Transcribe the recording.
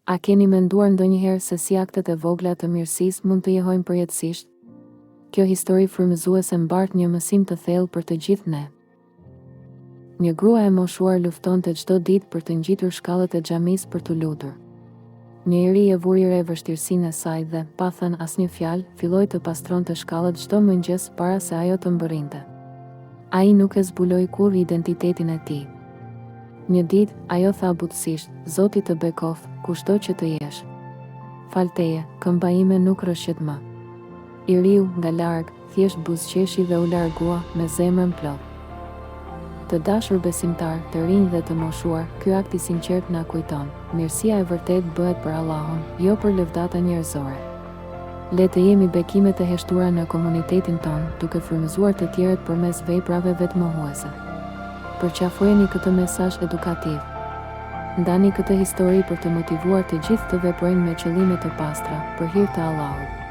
A keni menduar ndonjëherë se si aktet e vogla të mirësisë mund të jehojnë përjetësisht? Kjo histori frymëzuese mbart një mësim të thellë për të gjithë ne. Një grua e moshuar luftonte çdo ditë për të ngjitur shkallët e xhamisë për të lutur. Një iri e vuri re vështirësinë e saj dhe, pa thënë asnjë fjalë, filloi të pastronte shkallët çdo mëngjes para se ajo të mbërrinte. Ai nuk e zbuloi kurrë identitetin e tij. Një ditë, ajo tha butësisht: "Zoti të bekoft, kushdo që të jesh. Falteje, këmba ime nuk rrëshqet më." I riu, nga larg, thjesht buzëqeshi dhe u largua, me zemrën plot. Të dashur besimtar, të rinj dhe të moshuar, ky akt i sinqert na kujton: mirësia e vërtet bëhet për Allahun, jo për lëvdata njerëzore. Le të jemi bekimet e heshtura në komunitetin ton, duke frymëzuar të tjerët përmes veprave vetmohuese. Përqafojeni këtë mesazh edukativ. Ndani këtë histori për të motivuar të gjithë të veprojnë me qëllime të pastra, për hir të Allahut.